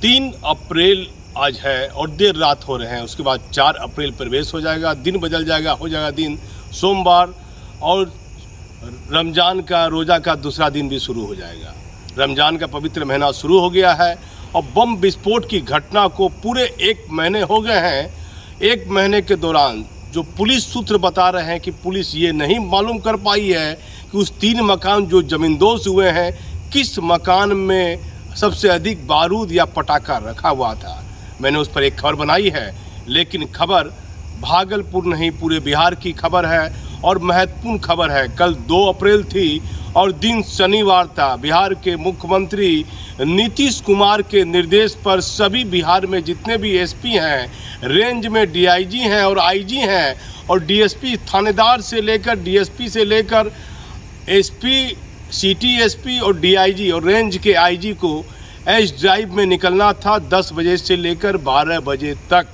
3 अप्रैल आज है और देर रात हो रहे हैं। उसके बाद 4 अप्रैल प्रवेश हो जाएगा, दिन बदल जाएगा, हो जाएगा दिन सोमवार और रमज़ान का रोज़ा का दूसरा दिन भी शुरू हो जाएगा। रमज़ान का पवित्र महीना शुरू हो गया है और बम विस्फोट की घटना को पूरे 1 महीने हो गए हैं। 1 महीने के दौरान जो पुलिस सूत्र बता रहे हैं कि पुलिस ये नहीं मालूम कर पाई है कि उस 3 मकान जो ज़मींदोज़ हुए हैं किस मकान में सबसे अधिक बारूद या पटाखा रखा हुआ था। मैंने उस पर एक खबर बनाई है, लेकिन खबर भागलपुर नहीं पूरे बिहार की खबर है और महत्वपूर्ण खबर है। कल 2 अप्रैल थी और दिन शनिवार था। बिहार के मुख्यमंत्री नीतीश कुमार के निर्देश पर सभी बिहार में जितने भी एसपी हैं, रेंज में डीआईजी हैं और आईजी हैं और डीएसपी थानेदार से लेकर डीएसपी से लेकर एसपी, सिटी एसपी और डीआईजी और रेंज के आईजी को एस ड्राइव में निकलना था 10 बजे से लेकर 12 बजे तक।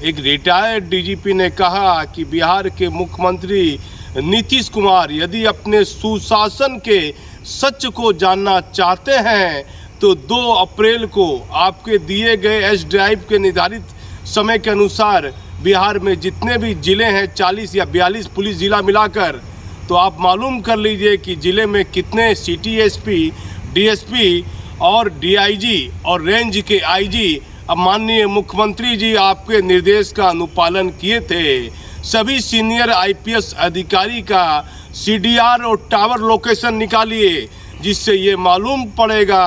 एक रिटायर्ड डीजीपी ने कहा कि बिहार के मुख्यमंत्री नीतीश कुमार यदि अपने सुशासन के सच को जानना चाहते हैं तो 2 अप्रैल को आपके दिए गए एस ड्राइव के निर्धारित समय के अनुसार बिहार में जितने भी ज़िले हैं 40 या 42 पुलिस ज़िला मिलाकर, तो आप मालूम कर लीजिए कि ज़िले में कितने सिटी एसपी, डीएसपी और डीआईजी और रेंज के आईजी अब माननीय मुख्यमंत्री जी आपके निर्देश का अनुपालन किए थे। सभी सीनियर आईपीएस अधिकारी का सीडीआर और टावर लोकेशन निकालिए, जिससे ये मालूम पड़ेगा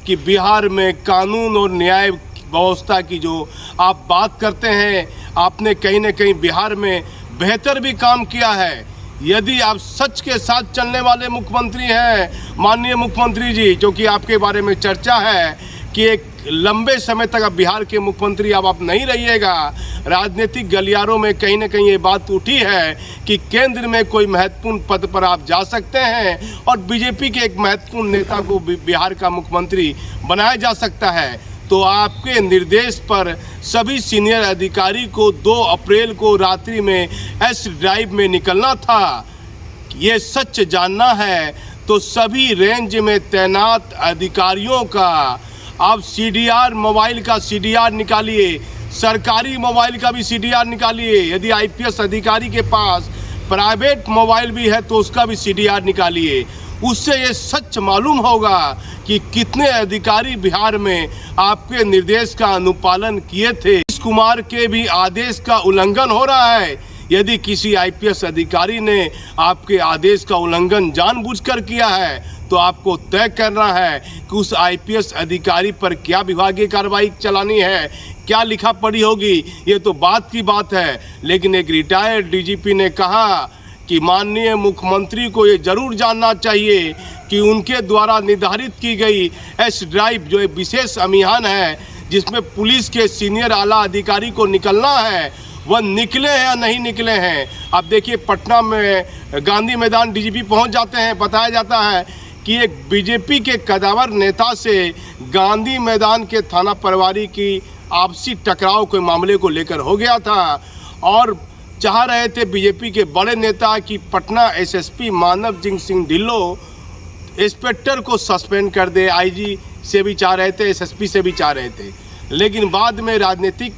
कि बिहार में कानून और न्याय व्यवस्था की जो आप बात करते हैं, आपने कहीं न कहीं बिहार में बेहतर भी काम किया है। यदि आप सच के साथ चलने वाले मुख्यमंत्री हैं माननीय मुख्यमंत्री जी, क्योंकि आपके बारे में चर्चा है कि एक लंबे समय तक अब बिहार के मुख्यमंत्री अब आप नहीं रहिएगा। राजनीतिक गलियारों में कहीं न कहीं ये बात उठी है कि केंद्र में कोई महत्वपूर्ण पद पर आप जा सकते हैं और बीजेपी के एक महत्वपूर्ण नेता को बिहार का मुख्यमंत्री बनाया जा सकता है। तो आपके निर्देश पर सभी सीनियर अधिकारी को 2 अप्रैल को रात्रि में एस ड्राइव में निकलना था। ये सच जानना है तो सभी रेंज में तैनात अधिकारियों का आप सीडीआर, मोबाइल का सीडीआर निकालिए, सरकारी मोबाइल का भी सीडीआर निकालिए। यदि आईपीएस अधिकारी के पास प्राइवेट मोबाइल भी है तो उसका भी सीडीआर निकालिए। उससे ये सच मालूम होगा कि कितने अधिकारी बिहार में आपके निर्देश का अनुपालन किए थे। नीतीश कुमार के भी आदेश का उल्लंघन हो रहा है। यदि किसी आईपीएस अधिकारी ने आपके आदेश का उल्लंघन जानबूझकर किया है तो आपको तय करना है कि उस आईपीएस अधिकारी पर क्या विभागीय कार्रवाई चलानी है, क्या लिखा पढ़ी होगी। ये तो बात की बात है, लेकिन एक रिटायर्ड डीजीपी ने कहा कि माननीय मुख्यमंत्री को ये जरूर जानना चाहिए कि उनके द्वारा निर्धारित की गई एस ड्राइव जो एक विशेष अभियान है जिसमें पुलिस के सीनियर आला अधिकारी को निकलना है, वह निकले हैं या नहीं निकले हैं। अब देखिए पटना में गांधी मैदान डीजीपी पहुंच जाते हैं। बताया जाता है कि एक बीजेपी के कदावर नेता से गांधी मैदान के थाना प्रभारी की आपसी टकराव के मामले को लेकर हो गया था और चाह रहे थे बीजेपी के बड़े नेता कि पटना एसएसपी मानवजीत सिंह ढिल्लो इंस्पेक्टर को सस्पेंड कर दे। आईजी से भी चाह रहे थे, एसएसपी से भी चाह रहे थे, लेकिन बाद में राजनीतिक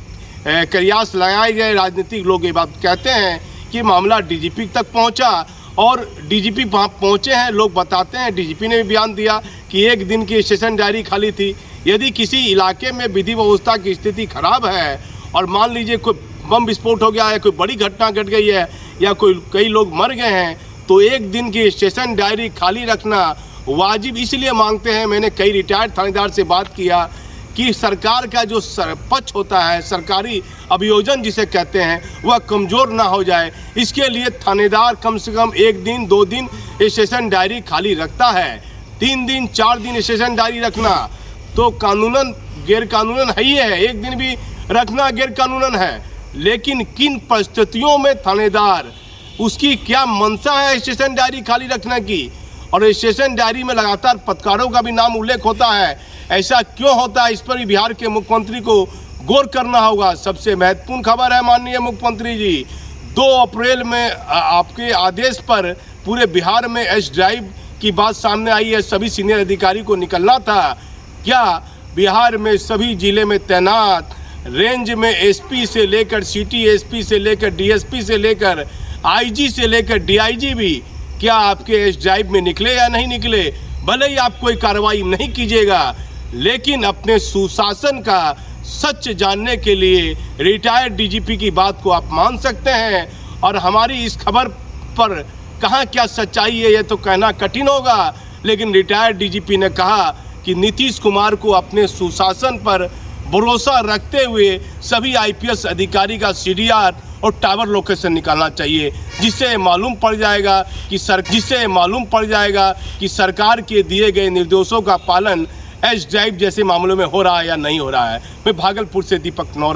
कयास लगाए गए। राजनीतिक लोग ये बात कहते हैं कि मामला डीजीपी तक पहुंचा और डीजीपी वहाँ पहुँचे हैं। लोग बताते हैं, डीजीपी ने भी बयान दिया कि 1 दिन की स्टेशन डायरी खाली थी। यदि किसी इलाके में विधि व्यवस्था की स्थिति खराब है और मान लीजिए कोई बम विस्फोट हो गया है, कोई बड़ी घटना घट गई है या कई लोग मर गए हैं, तो 1 दिन की स्टेशन डायरी खाली रखना वाजिब इसलिए मांगते हैं। मैंने कई रिटायर्ड थानेदार से बात किया कि सरकार का जो पक्ष होता है, सरकारी अभियोजन जिसे कहते हैं, वह कमज़ोर ना हो जाए, इसके लिए थानेदार कम से कम 1 दिन 2 दिन स्टेशन डायरी खाली रखता है। 3 दिन 4 दिन स्टेशन डायरी रखना तो कानूनन गैर कानूनन है ही है, 1 दिन भी रखना गैर कानूनन है। लेकिन किन परिस्थितियों में थानेदार, उसकी क्या मंशा है स्टेशन डायरी खाली रखने की, और स्टेशन डायरी में लगातार पत्रकारों का भी नाम उल्लेख होता है, ऐसा क्यों होता है, इस पर भी बिहार के मुख्यमंत्री को गौर करना होगा। सबसे महत्वपूर्ण खबर है माननीय मुख्यमंत्री जी, 2 अप्रैल में आपके आदेश पर पूरे बिहार में एस ड्राइव की बात सामने आई है, सभी सीनियर अधिकारी को निकलना था। क्या बिहार में सभी जिले में तैनात, रेंज में एसपी से लेकर सिटी एसपी से लेकर डीएसपी से लेकर आईजी से लेकर डीआईजी भी क्या आपके एस ड्राइव में निकले या नहीं निकले। भले ही आप कोई कार्रवाई नहीं कीजिएगा, लेकिन अपने सुशासन का सच जानने के लिए रिटायर्ड डीजीपी की बात को आप मान सकते हैं। और हमारी इस खबर पर कहाँ क्या सच्चाई है ये तो कहना कठिन होगा, लेकिन रिटायर्ड डीजीपी ने कहा कि नीतीश कुमार को अपने सुशासन पर भरोसा रखते हुए सभी आईपीएस अधिकारी का सीडीआर और टावर लोकेशन निकालना चाहिए, जिससे मालूम पड़ जाएगा कि सरकार के दिए गए निर्देशों का पालन एस ड्राइव जैसे मामलों में हो रहा है या नहीं हो रहा है। मैं भागलपुर से दीपक नौरा।